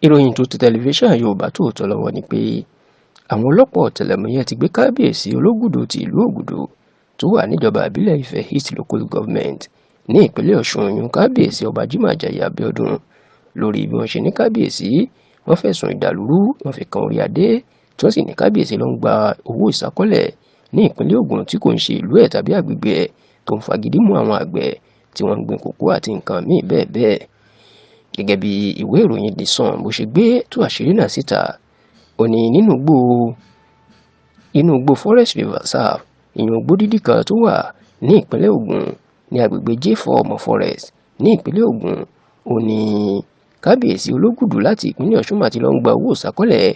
ìròyìn tó ti tẹlifíṣàn Yorùbá Tòótọ́ lọ́wọ́ ni pé àwọn ọlọ́pàá ọ̀tẹlẹ̀múyẹ́ ti gbé kábíyèsí Ológùdù ti ìlú Ògùdù tó wà níjọba ìbílẹ̀ Ifẹ̀ East Local Government ní ìpínlẹ̀ Ọ̀ṣun yún kábíyèsí ọba Jimoh Àjàyí Abíọ́dún lórí bí wọ́n ṣe ní kábíyèsí wọ́n fẹ̀sùn ìdàlúrú wọ́n fi kan orí adé tí wọ́n sì ní kábíyèsí ló ń gba owó ìsákọ́lẹ̀ ní ìpínlẹ̀ Ògùn tí kò ń ṣe ìlú ẹ̀ tàbí àgbègbè ẹ̀ tó ń fagídí mú àwọn àgbẹ̀ tí wọ́n ń gbin kòkó àti nǹkan míì bẹ́ẹ̀ bẹ́ẹ̀. Gẹ́gẹ́ bí ìwé ìròyìn The Sun bó ṣe gbé tú àṣírí náà síta, ó ní inú igbó Forest Reserve ìyẹn igbó dídí kan tó wà ní ìpínlẹ̀ Ògùn ní agbègbè J4 Ọmọ Forest ní ìpínlẹ̀ Ògùn, ó ní kábíyèsí Ológùdù láti ìpínlẹ̀ Ọ̀ṣun àti ló ń gba owó ìsákọ́lẹ̀.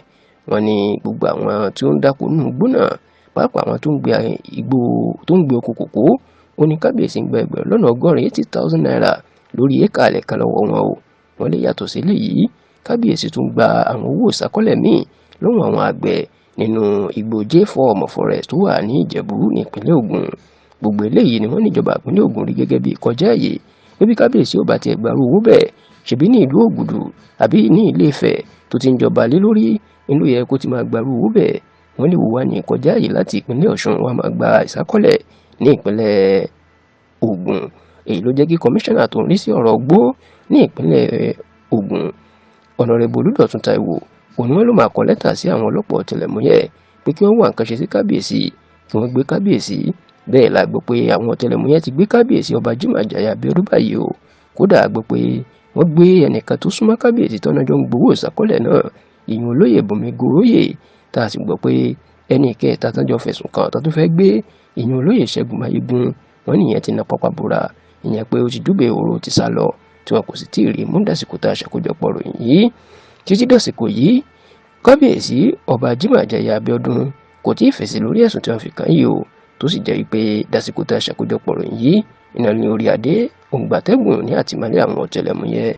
Wọ́n ní gbogbo àwọn tí ó ń dáko nínú igbó náà pàápàá àwọn tó ń gbé oko kòkó, ó ní kábíyèsí ń gba ẹgbẹ̀rún lọ́nà ọgọ́rin 80,000 naira lórí éka alẹ̀ kan lọ́wọ́ wọn o. Wọ́n lè yàtọ̀ sí eléyìí kábíyèsí tún gba àwọn owó ìsákọ́lẹ̀ míì lọ́wọ́ àwọn àgbẹ̀ nínú igbó J4 Ọmọ Forest tó wà ní Ìjẹ̀bú ní ìpínlẹ̀ Ògùn. Gbogbo eléyìí ni wọ́n níjọba ìpínlẹ̀ Ògùn rí gẹ́gẹ́ bí ìkọjá àyè pé bí kábíyèsí ò bá tiẹ̀ gbàrú owó bẹ́ẹ̀ ṣebí ní ìlú Ògùdù àbí ní Ilé Ifẹ̀ tó ti ń jọba lé lórí inú yẹ kó ti máa gbàrú owó bẹ́ẹ̀. Wọ́n ní wùwá ní ìkọjá àyè láti ìpínlẹ̀ Ọ̀ṣun wọ́n máa gba ìsákọ́lẹ̀ ní ìpínlẹ̀ Ògùn. Èyí ló jẹ́ kí kọmíṣánná tó ń rí sí ọ̀rọ̀ igbó ní ìpínlẹ̀ Ògùn Ọ̀nàrẹ́bù Olúdọ̀tun Táíwò òun ni wọ́n ló máa kọ lẹ́tà sí àwọn ọlọ́pàá ọ̀tẹlẹ̀múyẹ́ pé kí wọ́n wá nǹkan ṣe sí kábíyèsí kí wọ́n gbé kábíyèsí. Bẹ́ẹ̀ la gbọ́ pé àwọn ọ̀tẹlẹ̀múyẹ́ ti gbé kábíyèsí ọba Jimoh Àjàyí Abíọ́dún báyìí o. Kódà gbọ́ pé wọ́n gbé ẹnìkan tó súnmọ́ kábíyèsí tọ́nà jọ ń gbowó ìsákọ́lẹ̀ náà, ìyẹn olóyè Bùnmi Goróyè, tá a sì gbọ́ pé ẹnì kẹta tán jọ fẹ̀sùn kàn tán tó fẹ́ gbé ìyẹn olóyè Ṣẹ́gun Máyégún, wọ́n nìyẹn ti na pápá bora, ìyẹn pé ó ti dúbẹ̀ òru ti sá lọ tí wọn kò sì tí ì rí mú dásìkò tá a ṣàkójọpọ̀ ròyìn yìí. Títí dásìkò yìí kábíyèsí ọba Jimoh Àjàyí Abíọ́dún kò tí ì fèsì lórí ẹ̀sùn tí wọ́n fi kàn yìí o, tó sì jẹ́ pé dásìkò tá a ṣàkójọpọ̀ ròyìn yìí iná ní orí adé òǹgbàtẹ́gùn ní àtìmọ́lé àwọn ọ̀tẹlẹ̀múyẹ́.